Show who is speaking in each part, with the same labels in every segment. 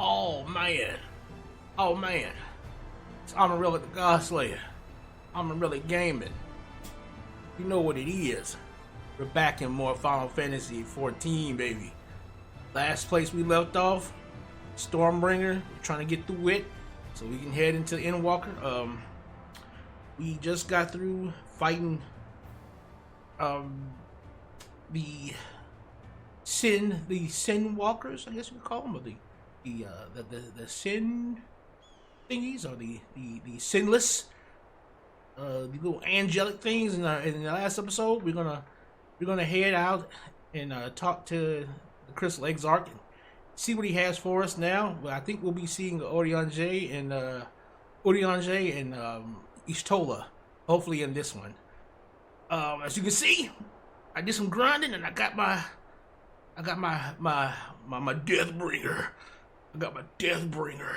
Speaker 1: Oh man. Oh man. It's Amon-Rellik the God Slayer. Amon-Rellik Gaming. You know what it is. We're back in more Final Fantasy 14, baby. Last place we left off, Stormbringer. We're trying to get through it so we can head into Endwalker. We just got through fighting the Sin Walkers, I guess you could call them, or the Sin thingies, or the Sinless, the little angelic things. In the last episode, we're gonna head out and talk to the Crystal Exarch and see what he has for us now. Well, I think we'll be seeing Urianger and Ishtola, hopefully in this one. As you can see, I did some grinding and I got my Deathbringer. I got my Deathbringer.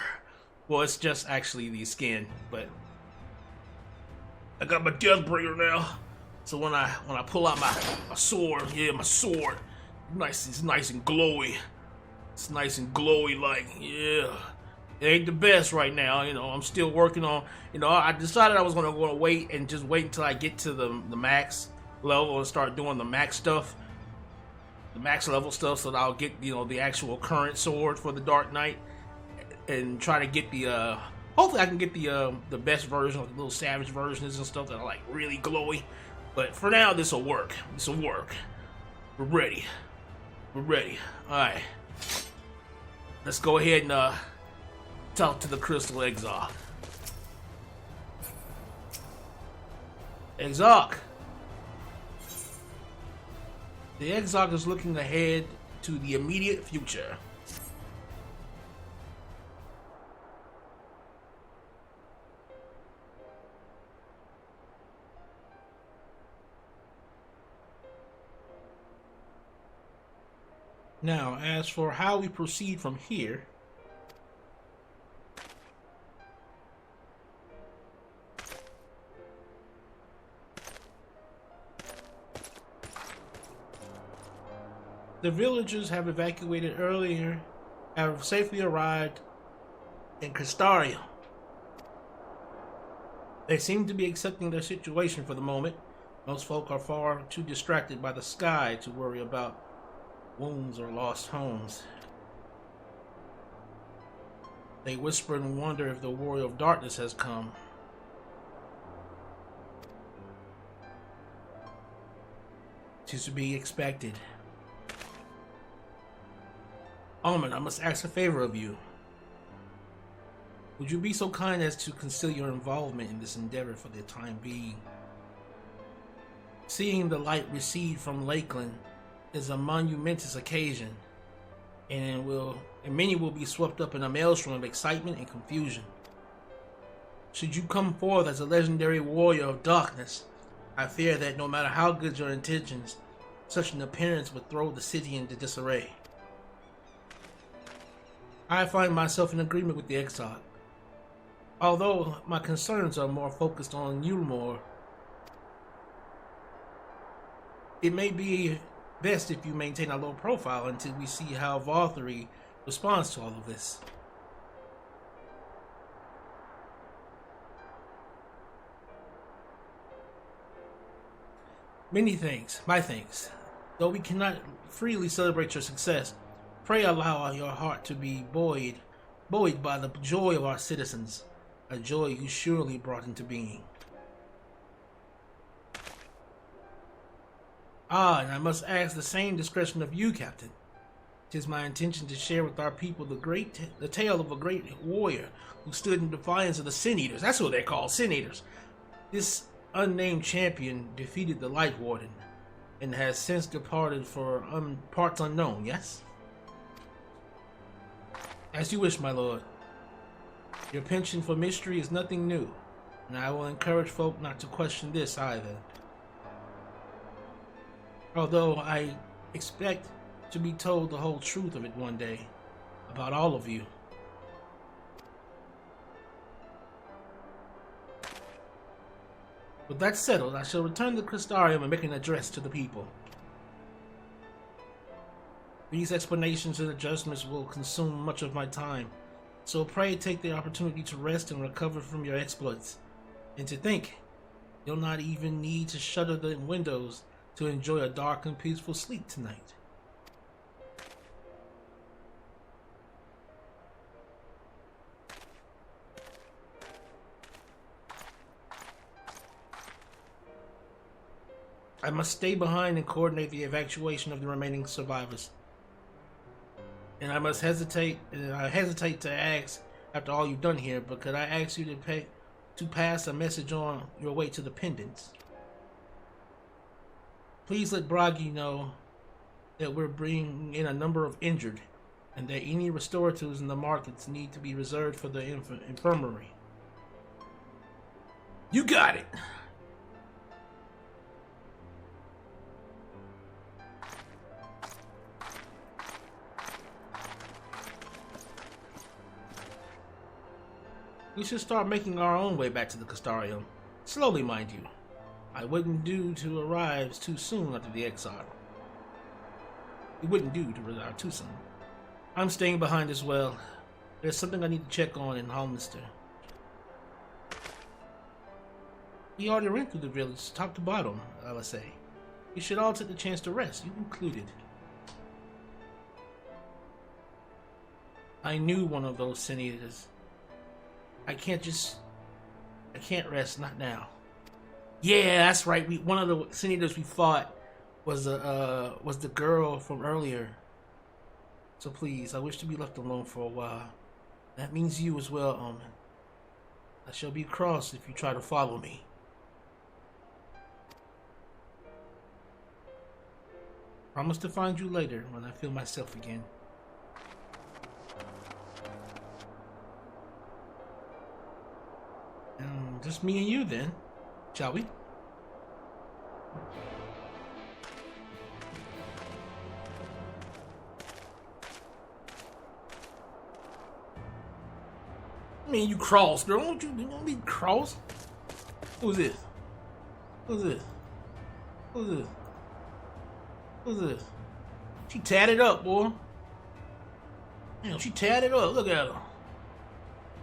Speaker 1: Well, it's just actually the skin, but I got my Deathbringer now. So when I pull out my sword, my sword, it's nice and glowy. It's nice and glowy, like, yeah. It ain't the best right now, I'm still working on, I decided I was gonna wait until I get to the max level and start doing the max stuff. The max level stuff, so that I'll get, the actual current sword for the Dark Knight and try to get the, hopefully I can get the best version, like the little savage versions and stuff that are like really glowy. But for now, this'll work. We're ready. Alright. Let's go ahead and talk to the Crystal Exarch. Exarch. The Exarch is looking ahead to the immediate future. Now, as for how we proceed from here, the villagers have evacuated earlier, have safely arrived in Crystarium. They seem to be accepting their situation for the moment. Most folk are far too distracted by the sky to worry about wounds or lost homes. They whisper and wonder if the warrior of darkness has come. Tis to be expected. Almond, I must ask a favor of you. Would you be so kind as to conceal your involvement in this endeavor for the time being? Seeing the light recede from Lakeland is a monumentous occasion, and many will be swept up in a maelstrom of excitement and confusion. Should you come forth as a legendary warrior of darkness, I fear that no matter how good your intentions, such an appearance would throw the city into disarray. I find myself in agreement with the Exarch. Although my concerns are more focused on Yulmore, it may be best if you maintain a low profile until we see how Valkyrie responds to all of this. Many thanks, my thanks. Though we cannot freely celebrate your success, pray allow your heart to be buoyed by the joy of our citizens, a joy you surely brought into being. And I must ask the same discretion of you, Captain. 'Tis my intention to share with our people the tale of a great warrior who stood in defiance of the Sin Eaters. That's what they're called, Sin Eaters. This unnamed champion defeated the Light Warden and has since departed for parts unknown, yes? As you wish, my lord. Your penchant for mystery is nothing new, and I will encourage folk not to question this either. Although I expect to be told the whole truth of it one day, about all of you. With that settled, I shall return to Crystarium and make an address to the people. These explanations and adjustments will consume much of my time, so pray take the opportunity to rest and recover from your exploits. And to think, you'll not even need to shutter the windows to enjoy a dark and peaceful sleep tonight. I must stay behind and coordinate the evacuation of the remaining survivors. And I hesitate to ask after all you've done here, but could I ask you to pass a message on your way to the pendants? Please let Bragi know that we're bringing in a number of injured, and that any restoratives in the markets need to be reserved for the infirmary. You got it! We should start making our own way back to the Castarium. Slowly, mind you. I wouldn't do to arrive too soon after the exile. It wouldn't do to arrive too soon. I'm staying behind as well. There's something I need to check on in Holminster. We already ran through the village, top to bottom, I would say. We should all take the chance to rest, you included. I knew one of those senators. I can't rest, not now. Yeah, that's right. One of the senators we fought was the girl from earlier. So please, I wish to be left alone for a while. That means you as well, Amon. I shall be cross if you try to follow me. Promise to find you later when I feel myself again. Just me and you then, shall we? I mean, you cross, girl. Don't be cross. Who's this? Who's this? Who's this? Who's this? She tatted up, boy. Damn, she tatted up. Look at her.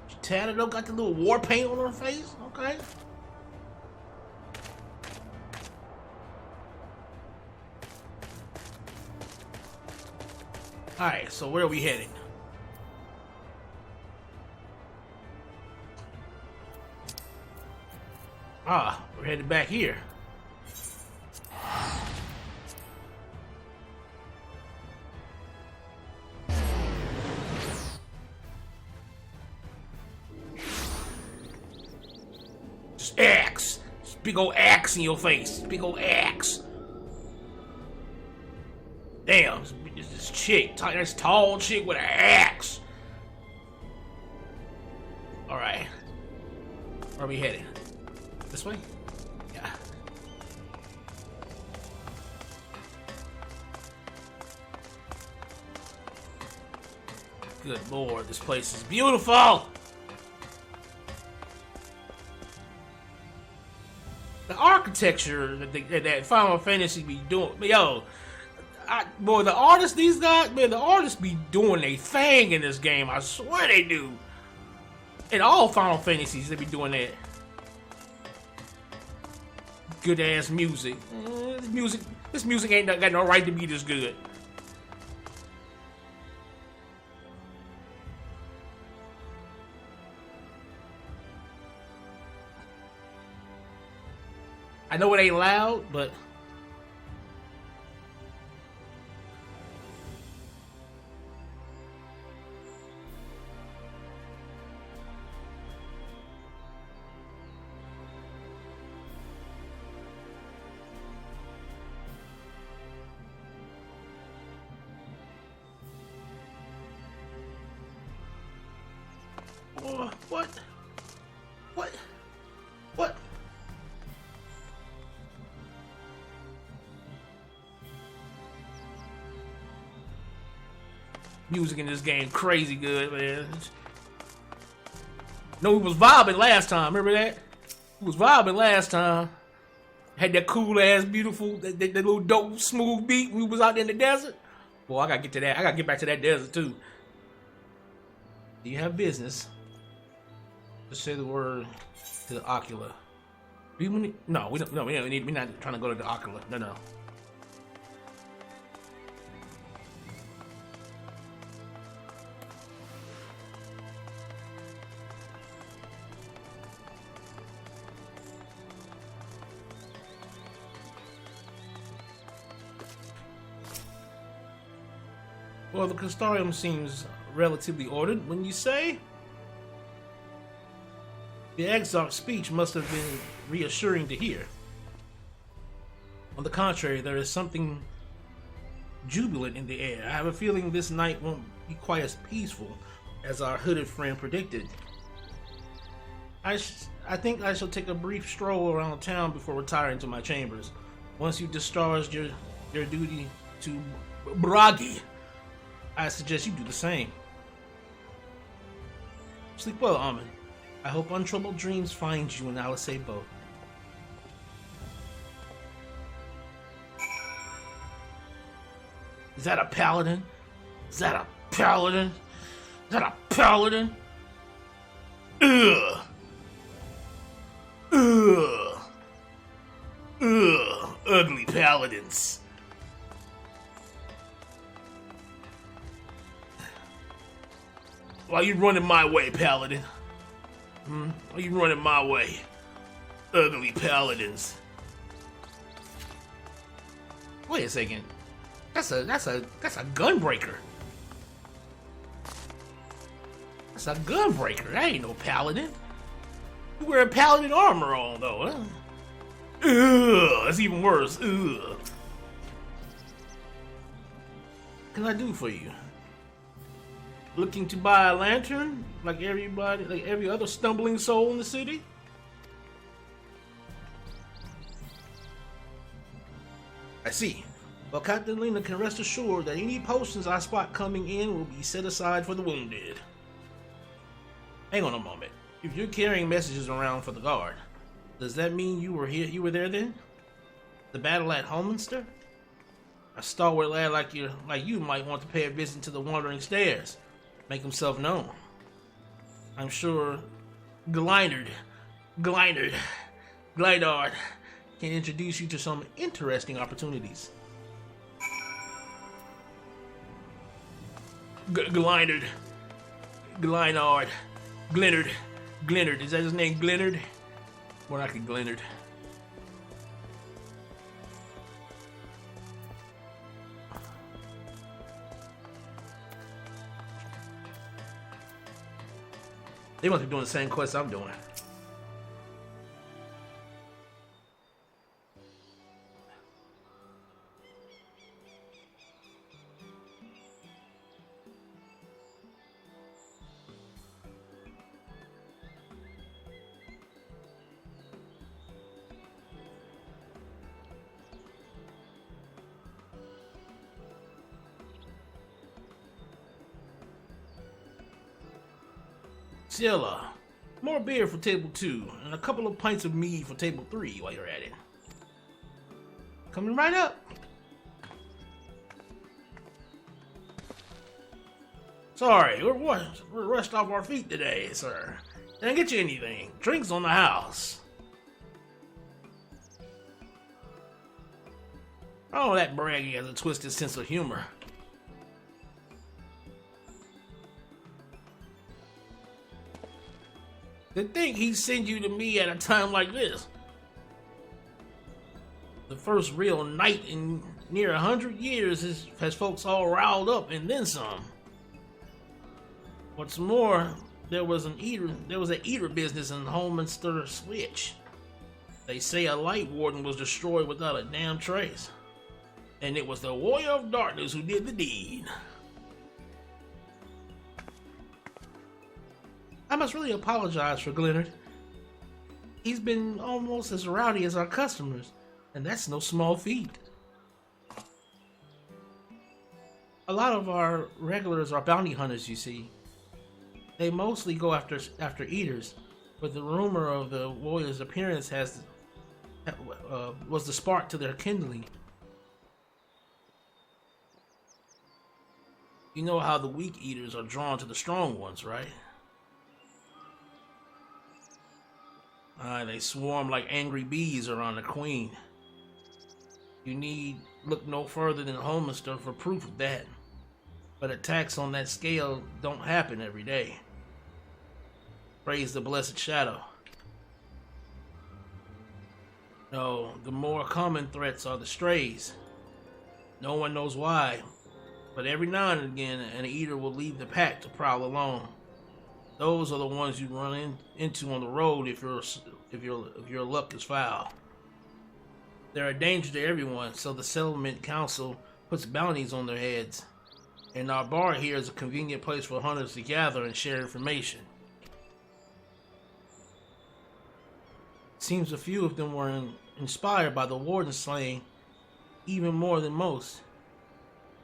Speaker 1: She tatted up, got the little war paint on her face. Okay. Alright, so where are we heading? Ah, we're headed back here. Just axe. Just big old axe in your face. Big old axe. Damn, this chick, this tall chick with an axe. Alright. Where are we heading? This way? Yeah. Good lord, this place is beautiful! The architecture that Final Fantasy be doing, yo, boy, the artists, these guys, man, the artists be doing their thing in this game. I swear they do. In all Final Fantasies, they be doing that. Good ass music. This music ain't got no right to be this good. I know it ain't loud, but what? Music in this game crazy good, man. No, we was vibing last time. Remember that? We was vibing last time. Had that cool ass, beautiful, that little dope, smooth beat. We was out in the desert. Well, I gotta get to that. I gotta get back to that desert too. Do you have business? Just say the word to the ocular. Do you need, no, we don't. No, we don't need. We're not trying to go to the ocular. No, no. Well, the Custodium seems relatively ordered, wouldn't you say? The Exarch's speech must have been reassuring to hear. On the contrary, there is something jubilant in the air. I have a feeling this night won't be quite as peaceful as our hooded friend predicted. I think I shall take a brief stroll around town before retiring to my chambers. Once you've discharged your duty to Bragi, I suggest you do the same. Sleep well, Amon. I hope untroubled dreams find you in Alice boat. Is that a paladin? Is that a paladin? Is that a paladin? Ugh. Ugh. Ugh. Ugly paladins. Why you running my way, paladin? Why you running my way? Ugly paladins. Wait a second. That's a gunbreaker. That's a gunbreaker. That ain't no paladin. You wear paladin armor on though, huh? Ugh, that's even worse. Ugh. What can I do for you? Looking to buy a lantern, like everybody, like every other stumbling soul in the city? I see. Well, Captain Lena can rest assured that any potions I spot coming in will be set aside for the wounded. Hang on a moment. If you're carrying messages around for the guard, does that mean you were here? You were there then? The battle at Holminster? A stalwart lad like you might want to pay a visit to the Wandering Stairs. Make himself known. I'm sure Glidard can introduce you to some interesting opportunities. Glidard, is that his name, Glennard? More like a Glennard. They must be doing the same quest I'm doing. Silla, more beer for table 2, and a couple of pints of mead for table 3 while you're at it. Coming right up. Sorry, we're rushed off our feet today, sir. Didn't get you anything. Drinks on the house. Oh, that Bragi has a twisted sense of humor. To think he'd send you to me at a time like this. The first real night in near 100 years has folks all riled up and then some. What's more, there was an eater business in Holminster Switch. They say a light warden was destroyed without a damn trace. And it was the warrior of darkness who did the deed. I must really apologize for Glennard. He's been almost as rowdy as our customers, and that's no small feat. A lot of our regulars are bounty hunters, you see. They mostly go after eaters, but the rumor of the warrior's appearance was the spark to their kindling. You know how the weak eaters are drawn to the strong ones, right? They swarm like angry bees around the queen. You need look no further than Holmister for proof of that. But attacks on that scale don't happen every day. Praise the blessed shadow. No, the more common threats are the strays. No one knows why, but every now and again an eater will leave the pack to prowl alone. Those are the ones you run into on the road if your luck is foul. They're a danger to everyone, so the settlement council puts bounties on their heads. And our bar here is a convenient place for hunters to gather and share information. Seems a few of them were inspired by the warden slaying, even more than most.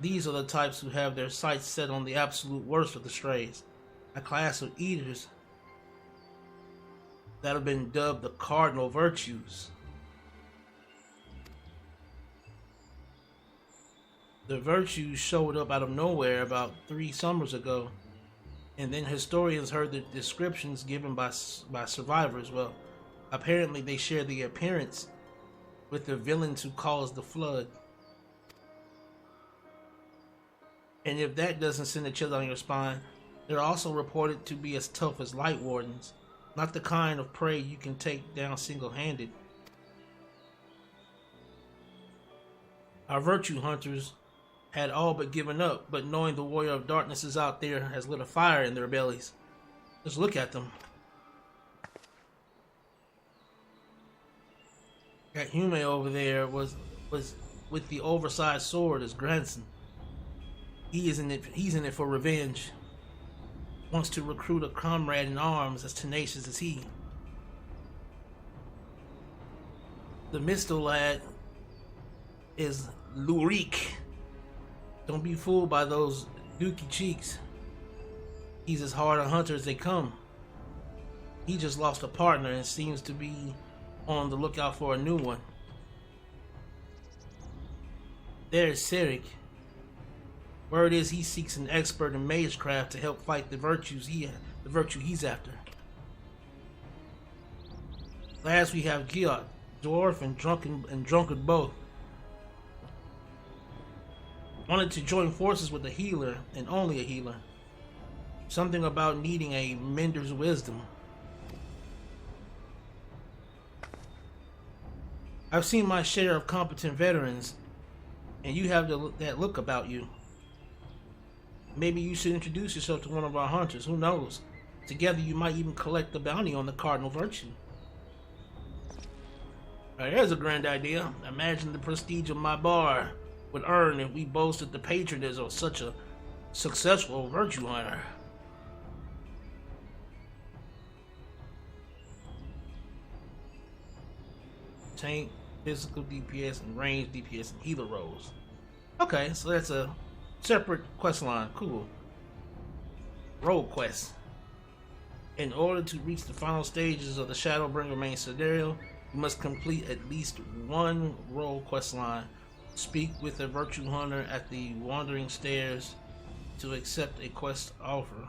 Speaker 1: These are the types who have their sights set on the absolute worst of the strays, a class of eaters that have been dubbed the cardinal virtues. The virtues showed up out of nowhere about 3 summers ago, and then historians heard the descriptions given by survivors. Well, apparently they share the appearance with the villains who caused the flood. And if that doesn't send a chill down your spine, they're also reported to be as tough as light wardens, not the kind of prey you can take down single-handed. Our virtue hunters had all but given up, but knowing the warrior of darkness is out there has lit a fire in their bellies. Just look at them. That Hume over there was with the oversized sword as grandson. He's in it for revenge. Wants to recruit a comrade in arms as tenacious as he. The Mistle lad is Lurik. Don't be fooled by those dookie cheeks. He's as hard a hunter as they come. He just lost a partner and seems to be on the lookout for a new one. There's Serik. Word is he seeks an expert in magecraft to help fight the virtue he's after. Last we have Giot, dwarf and drunken both. Wanted to join forces with a healer, and only a healer. Something about needing a mender's wisdom. I've seen my share of competent veterans, and you have that look about you. Maybe you should introduce yourself to one of our hunters, who knows? Together you might even collect the bounty on the cardinal virtue. There's a grand idea. Imagine the prestige of my bar would earn if we boasted the patronage of such a successful virtue hunter. Tank, physical DPS, and range DPS, and healer roles. Okay, so that's a separate quest line. Cool. Role quest. In order to reach the final stages of the Shadowbringer main scenario, you must complete at least one role quest line. Speak with a virtue hunter at the Wandering Stairs to accept a quest offer.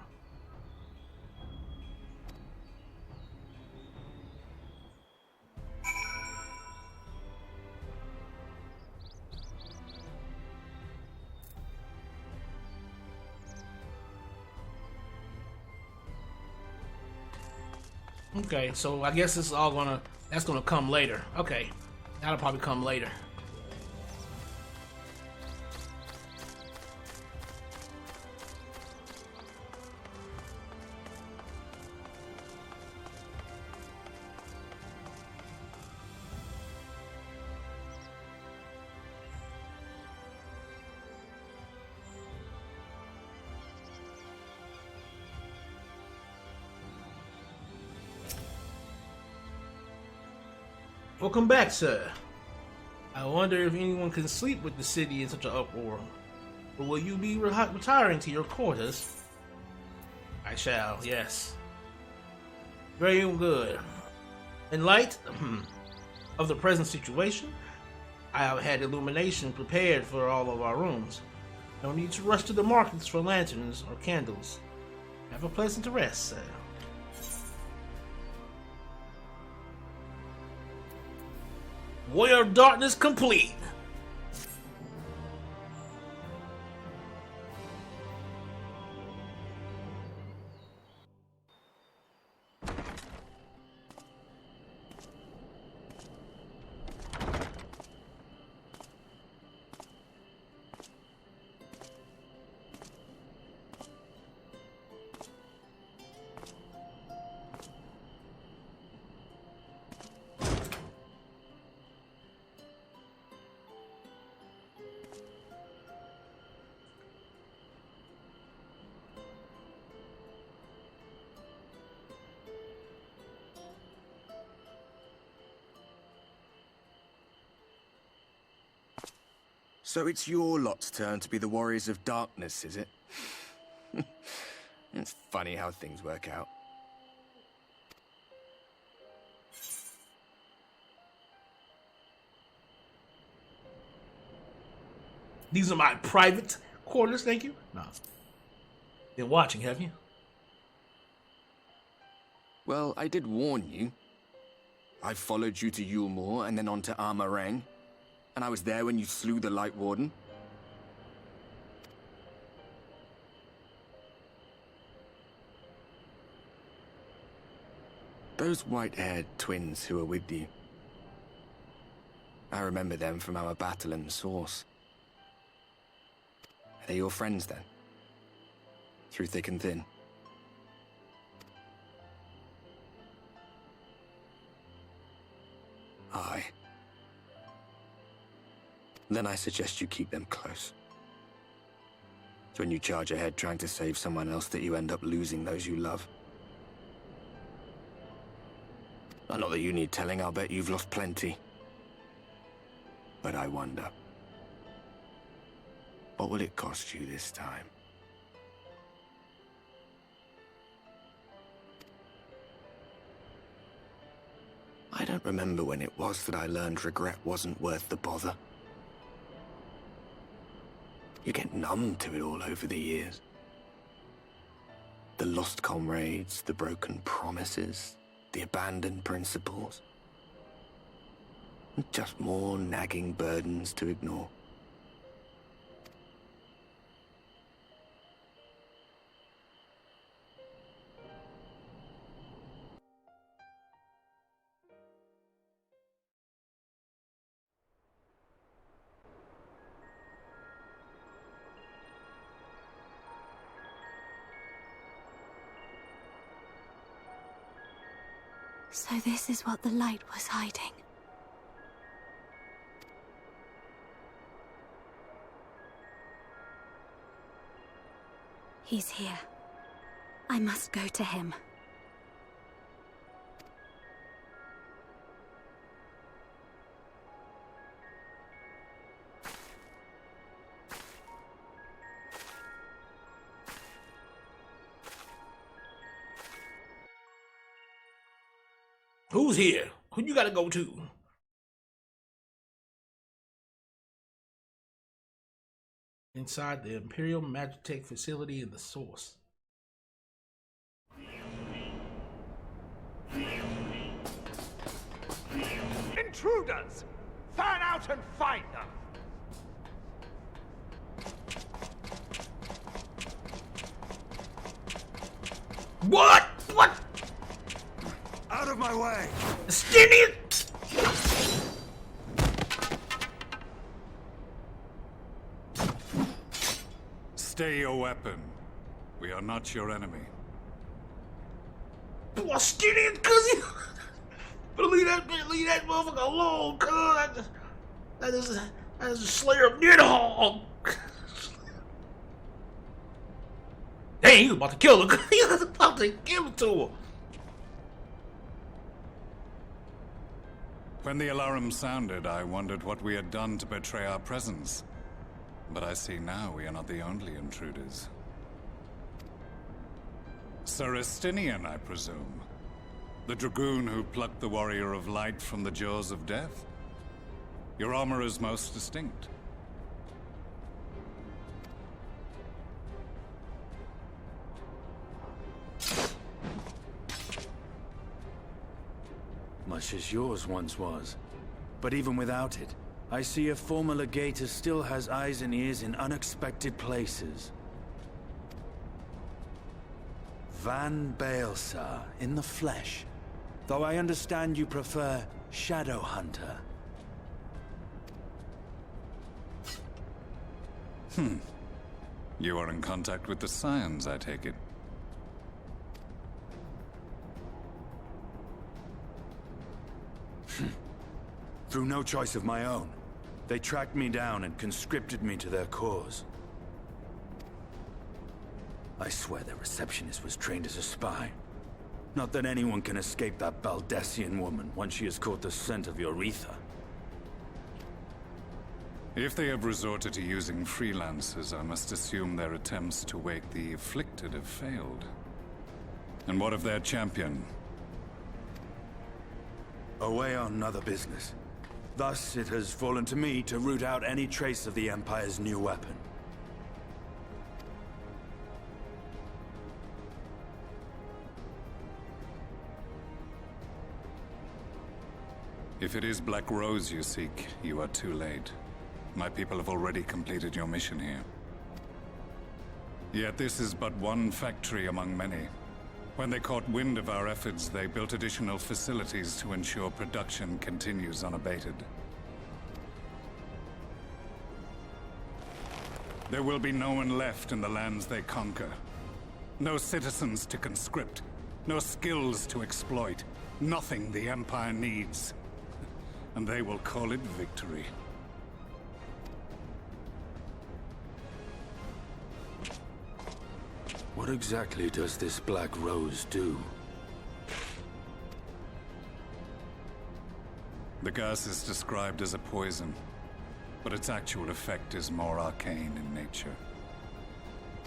Speaker 1: Okay, so I guess this is all that's gonna come later. Okay, that'll probably come later. Welcome back, sir. I wonder if anyone can sleep with the city in such an uproar. Or will you be retiring to your quarters? I shall, yes. Very good. In light of the present situation, I have had illumination prepared for all of our rooms. No need to rush to the markets for lanterns or candles. Have a pleasant rest, sir. Warrior of Darkness complete.
Speaker 2: So it's your lot's turn to be the Warriors of Darkness, is it? It's funny how things work out.
Speaker 1: These are my private quarters, thank you. No. Been watching, have you?
Speaker 2: Well, I did warn you. I followed you to Yulmore and then on to Amon-Rellik. And I was there when you slew the Light Warden. Those white-haired twins who were with you. I remember them from our battle in the Source. Are they your friends then? Through thick and thin? Aye. Then I suggest you keep them close. It's when you charge ahead trying to save someone else that you end up losing those you love. Not that you need telling, I'll bet you've lost plenty. But I wonder, what will it cost you this time? I don't remember when it was that I learned regret wasn't worth the bother. You get numb to it all over the years. The lost comrades, the broken promises, the abandoned principles. Just more nagging burdens to ignore.
Speaker 3: So this is what the light was hiding. He's here. I must go to him.
Speaker 1: Who's here? Who you gotta go to? Inside the Imperial Magitech facility in the Source.
Speaker 4: Intruders! Fan out and find them!
Speaker 1: What? What?
Speaker 4: Out of my way!
Speaker 1: Skinny!
Speaker 5: Stay your weapon. We are not your enemy.
Speaker 1: Boy, Skinny, cuz you... But leave that motherfucker alone, cuz. That is a slayer of Nidhogg. Dang, he was about to kill her. He was about to give it to her.
Speaker 5: When the alarm sounded, I wondered what we had done to betray our presence. But I see now we are not the only intruders. Sir Estinian, I presume. The dragoon who plucked the Warrior of Light from the jaws of death? Your armor is most distinct.
Speaker 6: polish as yours once was. But even without it, I see a former legator still has eyes and ears in unexpected places. Van Baelsar, in the flesh. Though I understand you prefer Shadowhunter.
Speaker 5: You are in contact with the Scions, I take it.
Speaker 6: Through no choice of my own. They tracked me down and conscripted me to their cause. I swear their receptionist was trained as a spy. Not that anyone can escape that Baldessian woman once she has caught the scent of your ether.
Speaker 5: If they have resorted to using freelancers, I must assume their attempts to wake the afflicted have failed. And what of their champion?
Speaker 6: Away on other business. Thus, it has fallen to me to root out any trace of the Empire's new weapon.
Speaker 5: If it is Black Rose you seek, you are too late. My people have already completed your mission here. Yet this is but one factory among many. When they caught wind of our efforts, they built additional facilities to ensure production continues unabated. There will be no one left in the lands they conquer. No citizens to conscript. No skills to exploit. Nothing the Empire needs. And they will call it victory.
Speaker 6: What exactly does this Black Rose do?
Speaker 5: The gas is described as a poison, but its actual effect is more arcane in nature.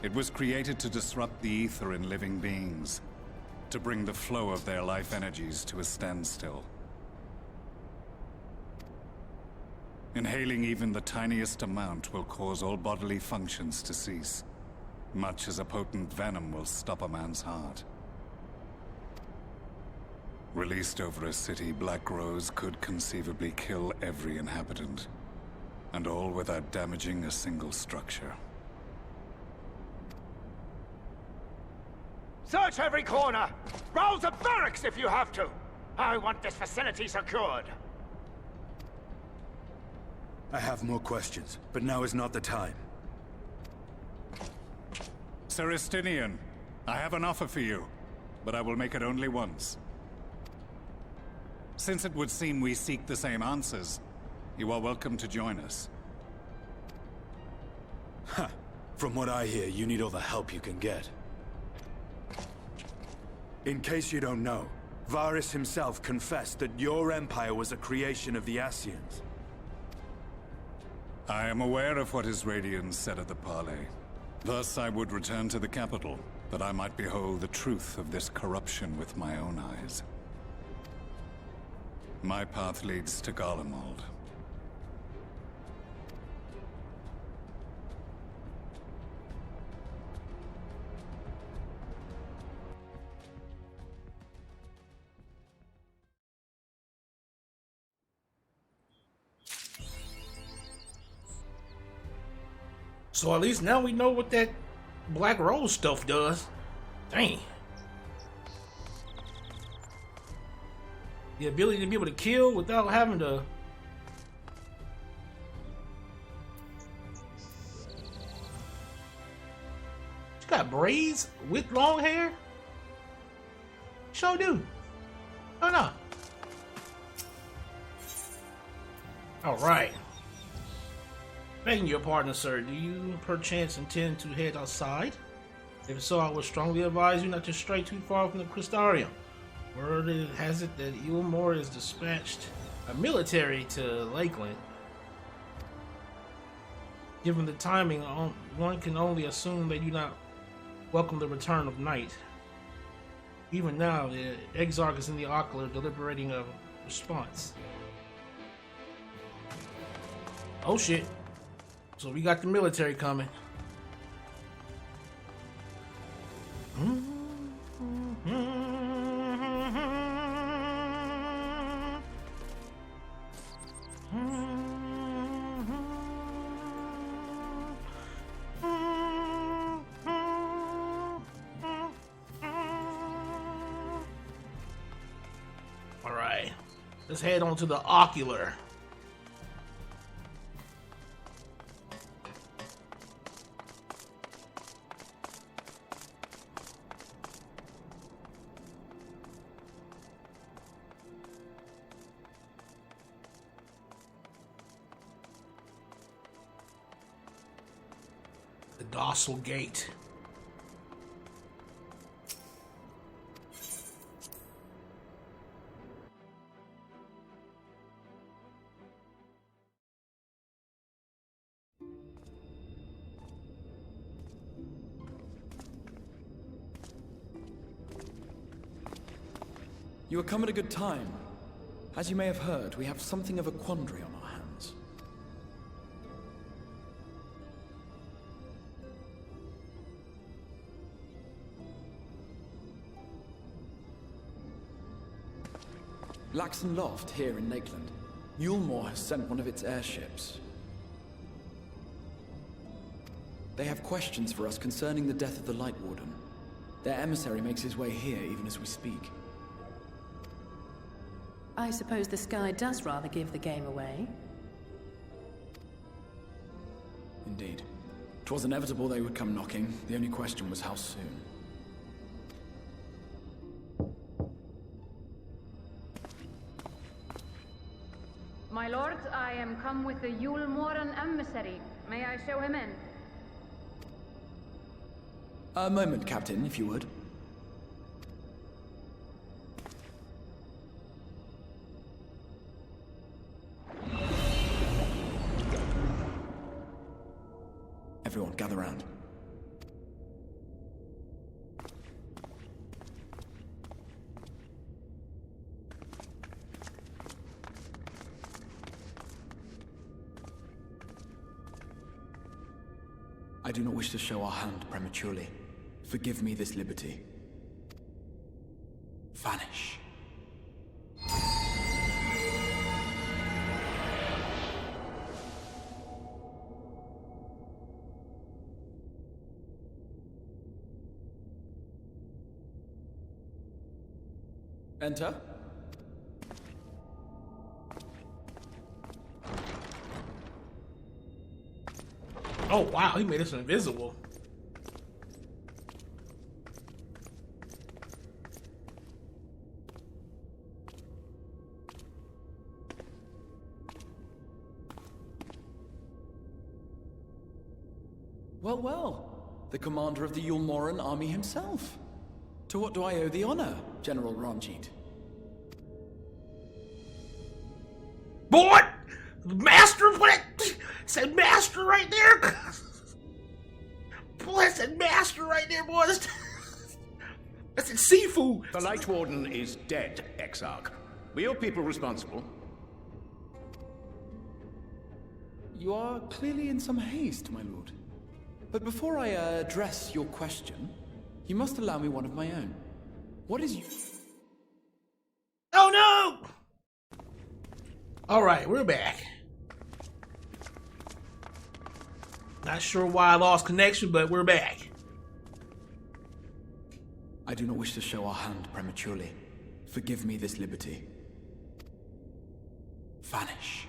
Speaker 5: It was created to disrupt the ether in living beings, to bring the flow of their life energies to a standstill. Inhaling even the tiniest amount will cause all bodily functions to cease, much as a potent venom will stop a man's heart. Released over a city, Black Rose could conceivably kill every inhabitant, and all without damaging a single structure.
Speaker 4: Search every corner! Rouse the barracks if you have to! I want this facility secured!
Speaker 6: I have more questions, but now is not the time.
Speaker 5: Sir Estinian, I have an offer for you, but I will make it only once. Since it would seem we seek the same answers, you are welcome to join us.
Speaker 6: Ha! From what I hear, you need all the help you can get. In case you don't know, Varys himself confessed that your empire was a creation of the Ascians.
Speaker 5: I am aware of what his Radiance said at the parley. Thus I would return to the capital, that I might behold the truth of this corruption with my own eyes. My path leads to Garlemald.
Speaker 1: So at least now we know what that Black Rose stuff does. Dang. The ability to be able to kill without having to... She got braids with long hair? Sure do. Oh no. Alright. Begging your pardon, sir, do you perchance intend to head outside? If so, I would strongly advise you not to stray too far from the Crystarium. Word has it that Ilmore has dispatched a military to Lakeland. Given the timing, one can only assume they do not welcome the return of night. Even now, the Exarch is in the Ocular deliberating a response. Oh shit. So we got the military coming. Let's head on to the ocular. The docile gate.
Speaker 7: You have come at a good time. As you may have heard, we have something of a quandary on our hands. Laxon Loft, here in Lakeland. Yulmore has sent one of its airships. They have questions for us concerning the death of the Light Warden. Their emissary makes his way here even as we speak.
Speaker 8: I suppose the sky does rather give the game away.
Speaker 7: Indeed. 'Twas inevitable they would come knocking. The only question was how soon.
Speaker 9: My lord, I am come with the Yulmoran emissary. May I show him in?
Speaker 7: A moment, Captain, if you would. Everyone, gather round. I do not wish to show our hand prematurely. Forgive me this liberty. Vanish. Enter.
Speaker 1: Oh wow, he made us invisible.
Speaker 7: Well, well. The commander of the Yulmoran army himself. To what do I owe the honor, General Ranjit?
Speaker 1: Boy! Master, what? Said master right there? Boy, I said master right there, boys. I said seafood.
Speaker 10: The Light Warden is dead, Exarch. Were your people responsible?
Speaker 7: You are clearly in some haste, my lord. But before I address your question, you must allow me one of my own. What is you...
Speaker 1: Oh no! Alright, we're back. Not sure why I lost connection, but we're back.
Speaker 7: I do not wish to show our hand prematurely. Forgive me this liberty. Vanish.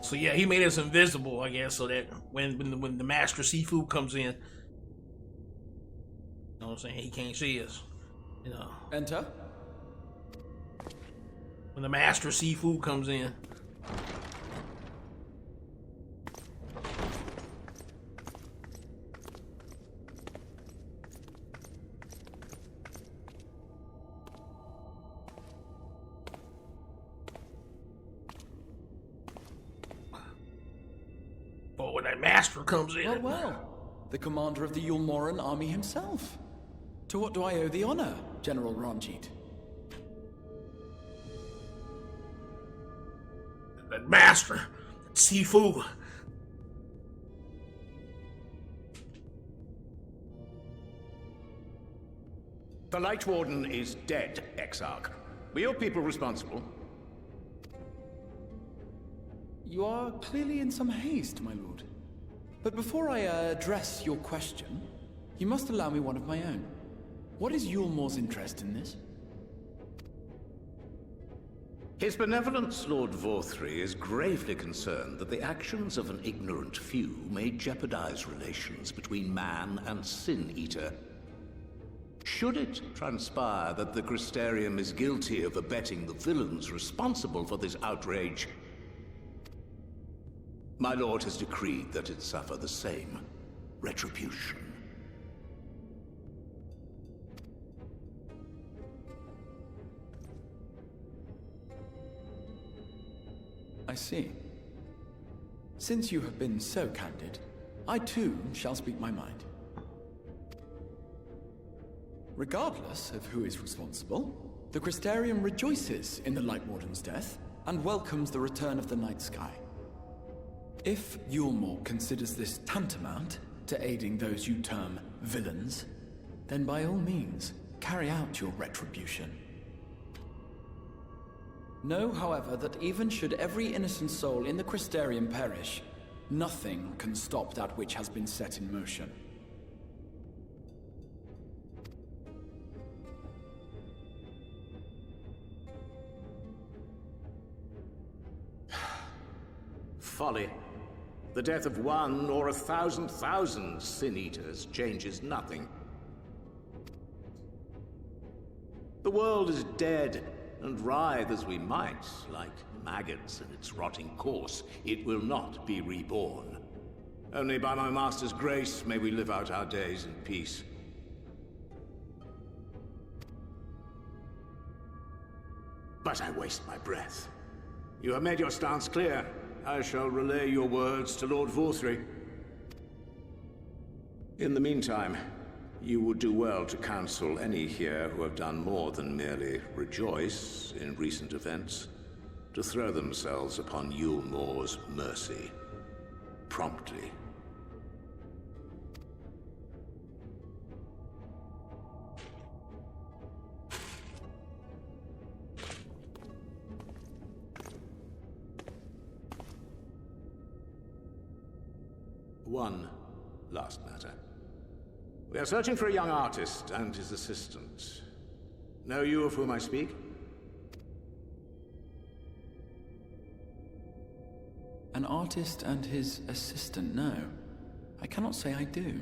Speaker 1: So yeah, he made us invisible, I guess, so that when the master seafood comes in, you know what I'm saying, he can't see us. You know.
Speaker 7: Enter.
Speaker 1: When the master seafood comes in. But when that master comes in.
Speaker 7: Well, well. The commander of the Yulmoran army himself. To what do I owe the honor, General Ranjit?
Speaker 1: That master, Sifu.
Speaker 10: The Light Warden is dead, Exarch. Were your people responsible?
Speaker 7: You are clearly in some haste, my lord. But before I address your question, you must allow me one of my own. What is Yulmore's interest in this?
Speaker 10: His benevolence, Lord Vorthry, is gravely concerned that the actions of an ignorant few may jeopardize relations between man and Sin Eater. Should it transpire that the Crystarium is guilty of abetting the villains responsible for this outrage, my lord has decreed that it suffer the same retribution.
Speaker 7: I see. Since you have been so candid, I too shall speak my mind. Regardless of who is responsible, the Crystarium rejoices in the Light Warden's death and welcomes the return of the night sky. If Yulmore considers this tantamount to aiding those you term villains, then by all means, carry out your retribution. Know, however, that even should every innocent soul in the Crystarium perish, nothing can stop that which has been set in motion.
Speaker 10: Folly. The death of one or 1,000,000 Sin Eaters changes nothing. The world is dead, and writhe as we might, like maggots in its rotting course, it will not be reborn. Only by my master's grace may we live out our days in peace. But I waste my breath. You have made your stance clear. I shall relay your words to Lord Vorthry. In the meantime, you would do well to counsel any here who have done more than merely rejoice in recent events, to throw themselves upon Yulmore's mercy, promptly. One last matter. We are searching for a young artist and his assistant. Know you of whom I speak?
Speaker 7: An artist and his assistant, no. I cannot say I do.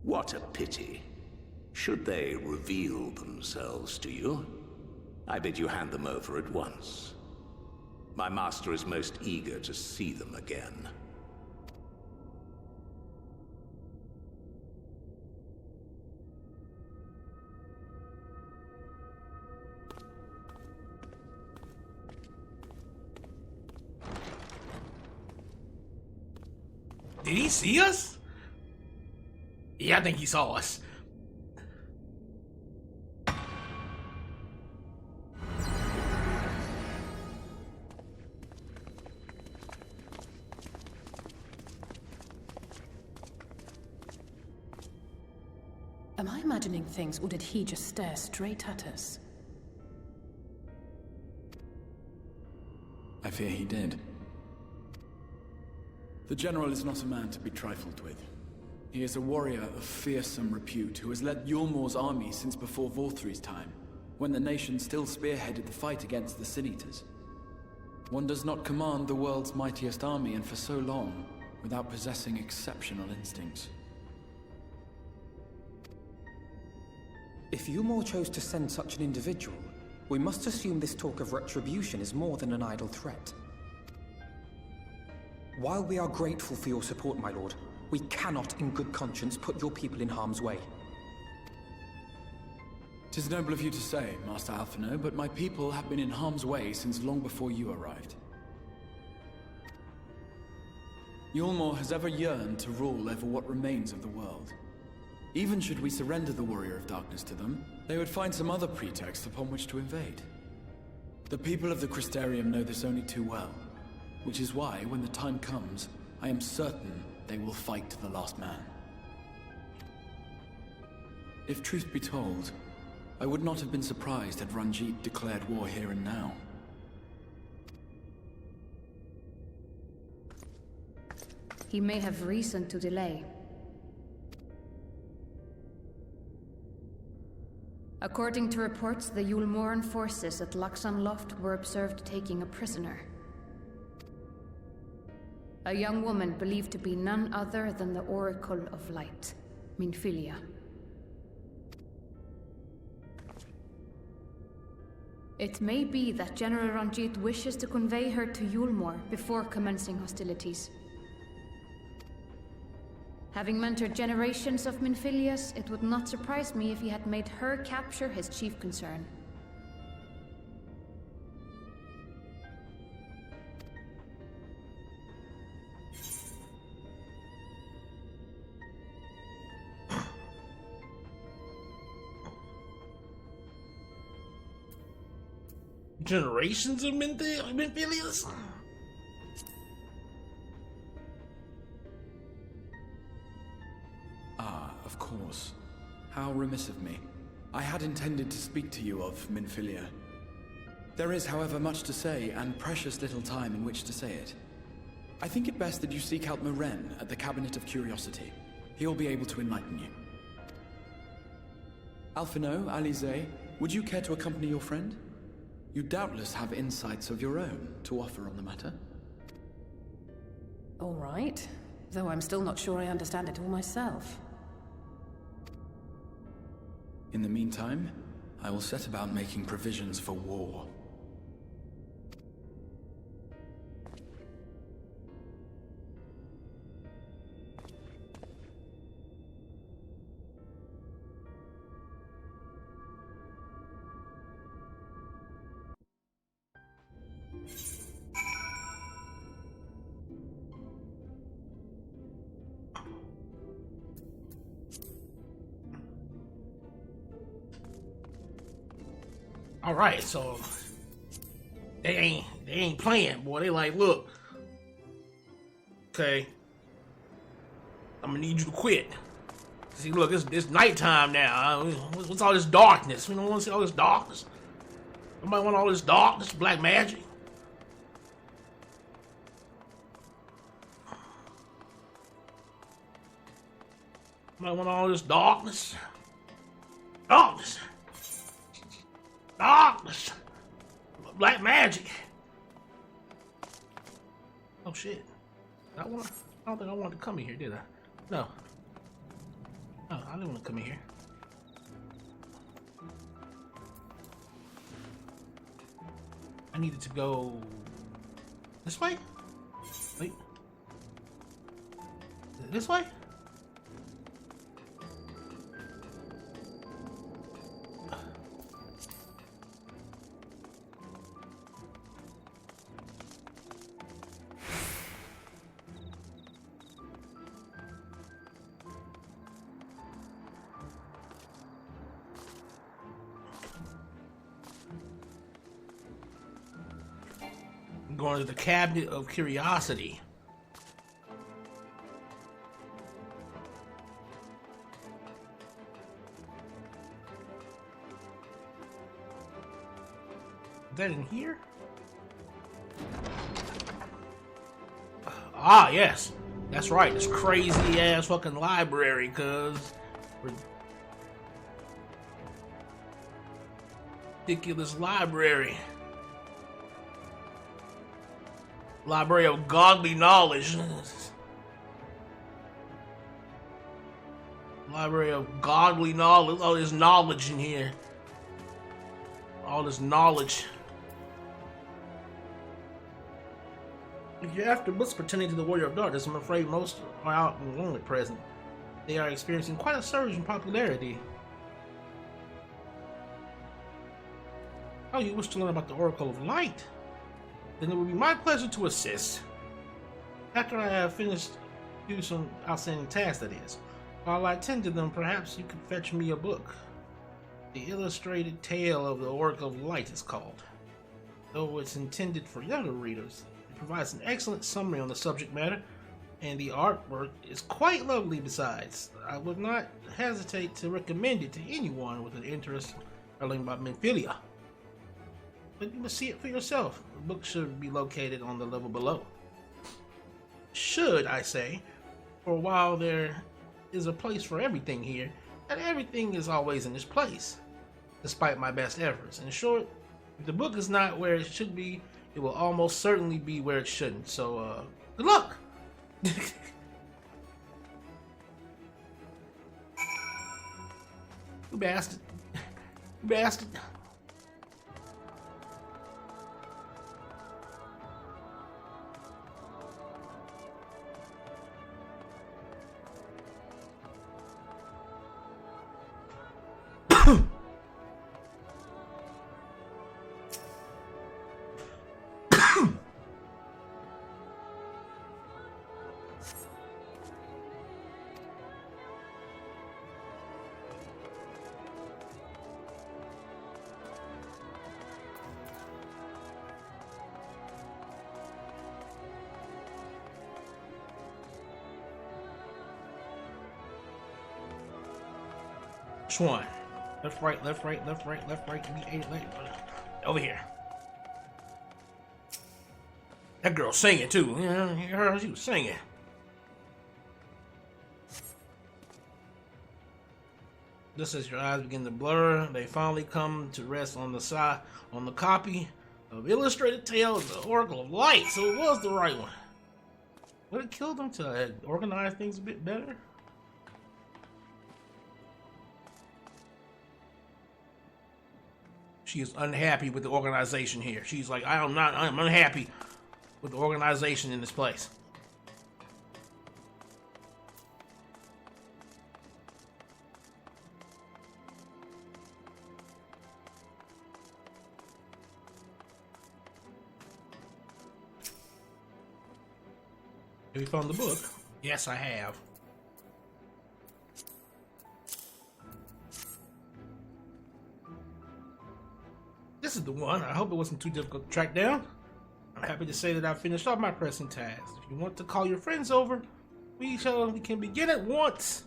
Speaker 10: What a pity. Should they reveal themselves to you, I bid you hand them over at once. My master is most eager to see them again.
Speaker 1: Did he see us? Yeah, I think he saw us.
Speaker 8: Am I imagining things, or did he just stare straight at us?
Speaker 7: I fear he did. The General is not a man to be trifled with. He is a warrior of fearsome repute who has led Yulmore's army since before Vorthry's time, when the nation still spearheaded the fight against the Sin Eaters. One does not command the world's mightiest army, and for so long, without possessing exceptional instincts.
Speaker 11: If Yulmore chose to send such an individual, we must assume this talk of retribution is more than an idle threat. While we are grateful for your support, my lord, we cannot in good conscience put your people in harm's way.
Speaker 7: 'Tis noble of you to say, Master Alphino, but my people have been in harm's way since long before you arrived. Yulmore has ever yearned to rule over what remains of the world. Even should we surrender the Warrior of Darkness to them, they would find some other pretext upon which to invade. The people of the Crystarium know this only too well, which is why, when the time comes, I am certain they will fight to the last man. If truth be told, I would not have been surprised had Ranjit declared war here and now.
Speaker 9: He may have reason to delay. According to reports, the Yulmoran forces at Luxon Loft were observed taking a prisoner. A young woman believed to be none other than the Oracle of Light, Minfilia. It may be that General Ranjit wishes to convey her to Yulmor before commencing hostilities. Having mentored generations of Minfilias, it would not surprise me if he had made her capture his chief concern.
Speaker 1: Generations of Minfilias?
Speaker 7: Ah, of course. How remiss of me. I had intended to speak to you of Minfilia. There is, however, much to say, and precious little time in which to say it. I think it best that you seek out Moren at the Cabinet of Curiosity. He'll be able to enlighten you. Alphino, Alize, would you care to accompany your friend? You doubtless have insights of your own to offer on the matter.
Speaker 8: All right. Though I'm still not sure I understand it all myself.
Speaker 7: In the meantime, I will set about making provisions for war.
Speaker 1: All right, so they ain't playing, boy. They like, look, okay, I'm gonna need you to quit. See, look, it's nighttime now. What's all this darkness? We don't want to see all this darkness. Nobody want all this darkness, black magic. Nobody want all this darkness. Darkness. Darkness. Black magic. Oh shit. I don't think I wanted to come in here, did I? No. No, I didn't want to come in here. I needed to go this way? Wait. This way? Going to the Cabinet of Curiosity. Is that in here? Ah, yes. That's right. This crazy ass fucking library, cuz. Ridiculous library. Library of godly knowledge. Library of godly knowledge. All this knowledge in here. All this knowledge. If you're after books pertaining to the Warrior of Darkness, I'm afraid most are out in loan at present. They are experiencing quite a surge in popularity. Oh, you wish to learn about the Oracle of Light? Then it would be my pleasure to assist. After I have finished do some outstanding tasks, that is. While I attend to them, perhaps you could fetch me a book. The Illustrated Tale of the Oracle of Light is called. Though it's intended for younger readers, it provides an excellent summary on the subject matter, and the artwork is quite lovely besides. I would not hesitate to recommend it to anyone with an interest in learning about Minfilia. But you must see it for yourself. The book should be located on the level below. Should, I say, for while there is a place for everything here, and everything is always in its place. despite my best efforts. In short, if the book is not where it should be, it will almost certainly be where it shouldn't. So, good luck! You bastard. You bastard. Which one? Left, right, left, right, left, right, left, right. Over here. That girl singing too. You know, you heard her, she was singing. Just as your eyes begin to blur, they finally come to rest on the side, on the copy of Illustrated Tales of the Oracle of Light. So it was the right one. Would it kill them to organize things a bit better? She is unhappy with the organization here. She's like, I'm unhappy with the organization in this place. Have you found the book? Yes, I have. This is the one. I hope it wasn't too difficult to track down. I'm happy to say that I've finished all my pressing tasks. If you want to call your friends over, we can begin at once.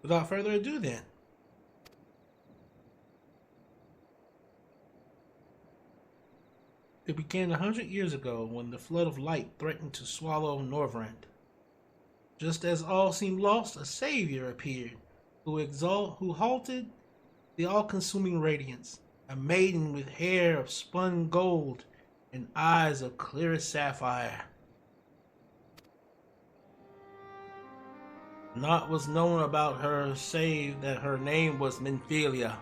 Speaker 1: Without further ado then. It began 100 years ago when the flood of light threatened to swallow Norvrand. Just as all seemed lost, a savior appeared, who halted the all-consuming radiance, a maiden with hair of spun gold and eyes of clearest sapphire. Naught was known about her save that her name was Minfilia,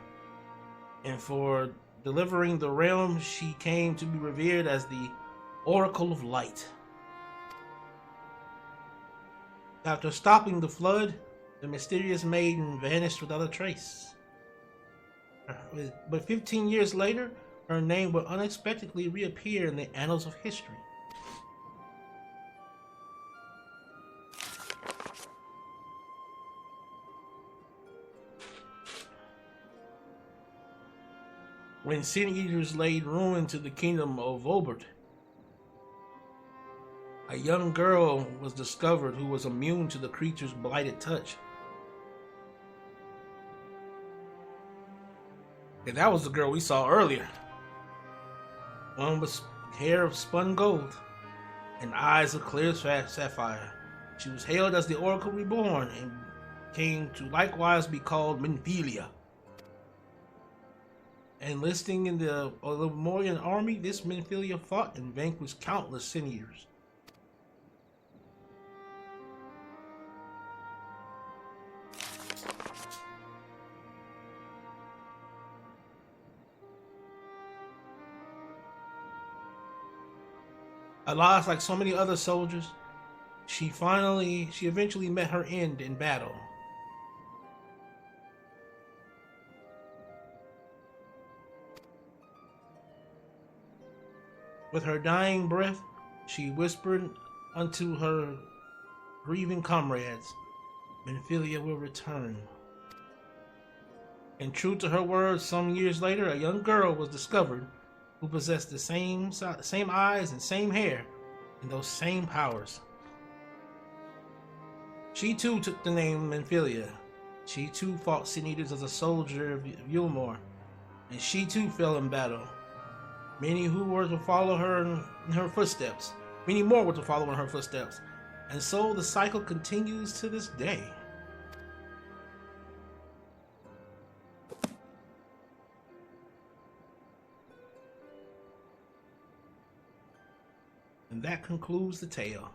Speaker 1: and for delivering the realm, she came to be revered as the Oracle of Light. After stopping the flood, the mysterious maiden vanished without a trace. But 15 years later, her name would unexpectedly reappear in the annals of history. When Sin Eaters laid ruin to the kingdom of Obert, a young girl was discovered who was immune to the creature's blighted touch. And that was the girl we saw earlier. One with hair of spun gold and eyes of clear sapphire. She was hailed as the Oracle Reborn and came to likewise be called Minfilia. Enlisting in the Lemurian army, this Minfilia fought and vanquished countless Sin Eaters. Alas, like so many other soldiers, she eventually met her end in battle. With her dying breath, she whispered unto her grieving comrades, Minfilia will return. And true to her words, some years later, a young girl was discovered who possessed the same eyes and same hair and those same powers. She too took the name Minfilia. She too fought Sin Eaters as a soldier of Yulmore, and she too fell in battle. Many who were to follow her in her footsteps. Many more were to follow in her footsteps. And so the cycle continues to this day. And that concludes the tale.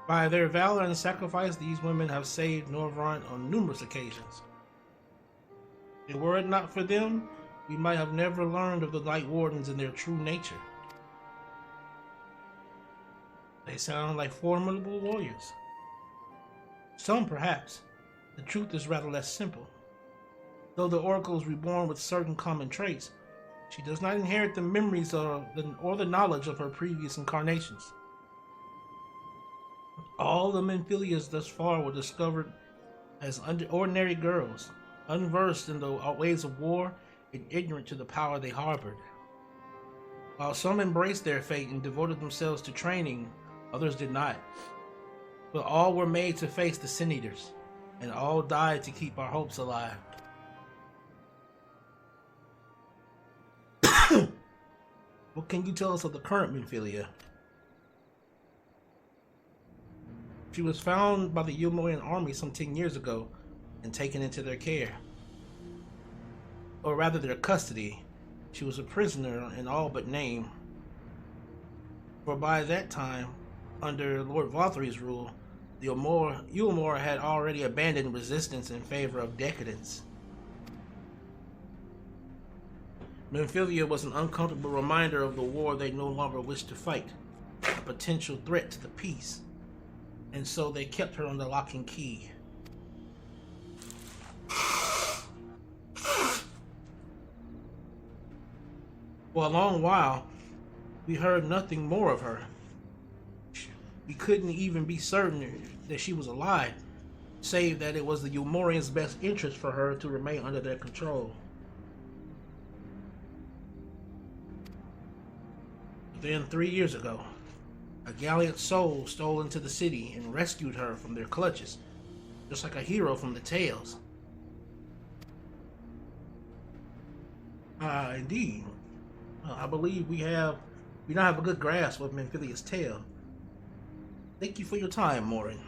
Speaker 1: By their valor and sacrifice, these women have saved Norvrant on numerous occasions. And were it not for them, we might have never learned of the Light Wardens and their true nature. They sound like formidable warriors. Some, perhaps. The truth is rather less simple. Though the Oracle is reborn with certain common traits, she does not inherit the memories or the knowledge of her previous incarnations. All the Menphilias thus far were discovered as ordinary girls, unversed in the ways of war and ignorant to the power they harbored. While some embraced their fate and devoted themselves to training, others did not. But all were made to face the Sin Eaters, and all died to keep our hopes alive. What can you tell us of the current Menphilia? She was found by the Yulmorian army some 10 years ago and taken into their care. Or rather their custody. She was a prisoner in all but name. For by that time, under Lord Vothry's rule, the Yulmor had already abandoned resistance in favor of decadence. Menphilia was an uncomfortable reminder of the war they no longer wished to fight, a potential threat to the peace, and so they kept her on the lock and key. For a long while, we heard nothing more of her. We couldn't even be certain that she was alive, save that it was the Yulmorians' best interest for her to remain under their control. Then 3 years ago, a gallant soul stole into the city and rescued her from their clutches, just like a hero from the tales. Indeed. I believe we now have a good grasp of Menphilia's tale. Thank you for your time, Morin.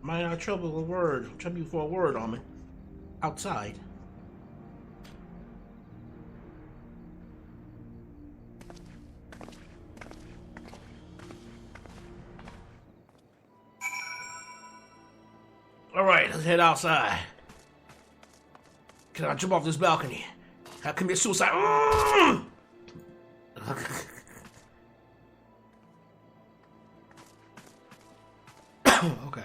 Speaker 1: Might I trouble you for a word, Amon? Outside. Alright, let's head outside. Can I jump off this balcony? I commit suicide. Okay.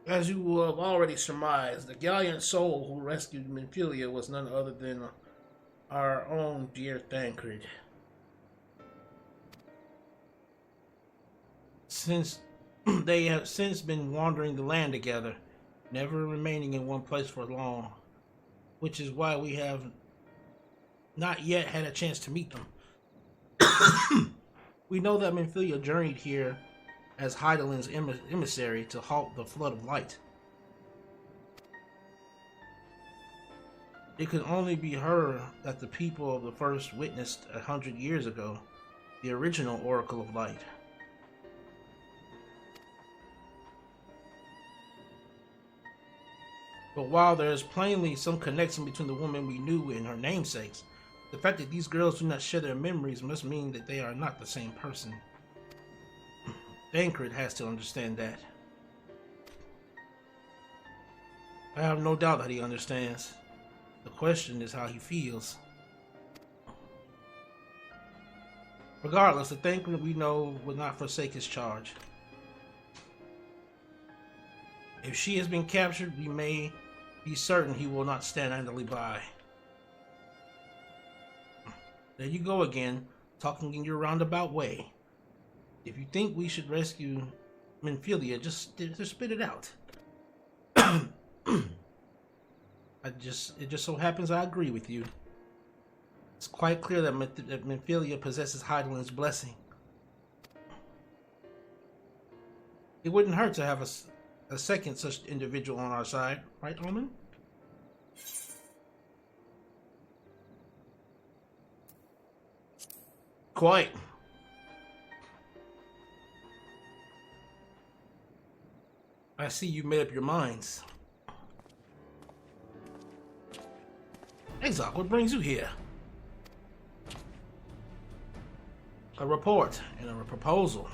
Speaker 1: As you will have already surmised, the gallant soul who rescued Menphilia was none other than our own dear Thancred. Since they have since been wandering the land together, never remaining in one place for long, which is why we have not yet had a chance to meet them. We know that Menphilia journeyed here as Hydalin's emissary to halt the flood of light. It could only be her that the people of the first witnessed 100 years ago, the original Oracle of Light. But while there is plainly some connection between the woman we knew and her namesakes, the fact that these girls do not share their memories must mean that they are not the same person. Thancred has to understand that. I have no doubt that he understands. The question is how he feels. Regardless, the Thancred we know will not forsake his charge. If she has been captured, we may be certain he will not stand idly by. There you go again, talking in your roundabout way. If you think we should rescue Menphilia, just spit it out. It just so happens I agree with you. It's quite clear that Menphilia possesses Hydaelyn's blessing. It wouldn't hurt to have a second such individual on our side, right, Omen? Quite. I see you made up your minds. Exarch, what brings you here? A report and a proposal.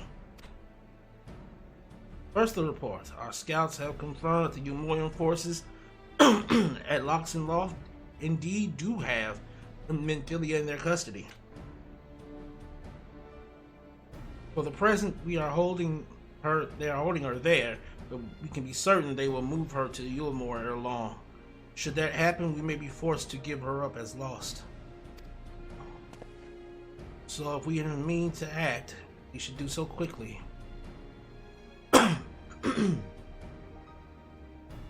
Speaker 1: First, the report. Our scouts have confirmed that the Umorian forces at Loxenloft indeed do have Menphilia in their custody. For the present, they are holding her there, but we can be certain they will move her to Yulmore ere long. Should that happen, we may be forced to give her up as lost. So if we mean to act, we should do so quickly.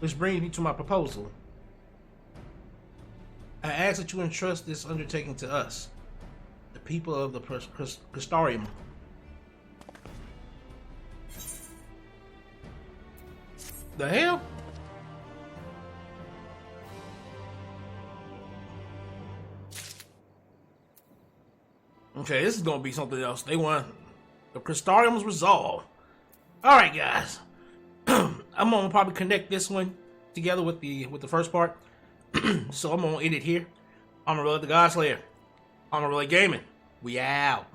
Speaker 1: Which brings me to my proposal. I ask that you entrust this undertaking to us, the people of the Crystarium. The hell? Okay, this is gonna be something else. They want the Crystarium's resolve. Alright, guys. I'm gonna probably connect this one together with the first part. So I'm gonna end it here. Amon-Rellik the Godslayer. Amon-Rellik Gaming. We out.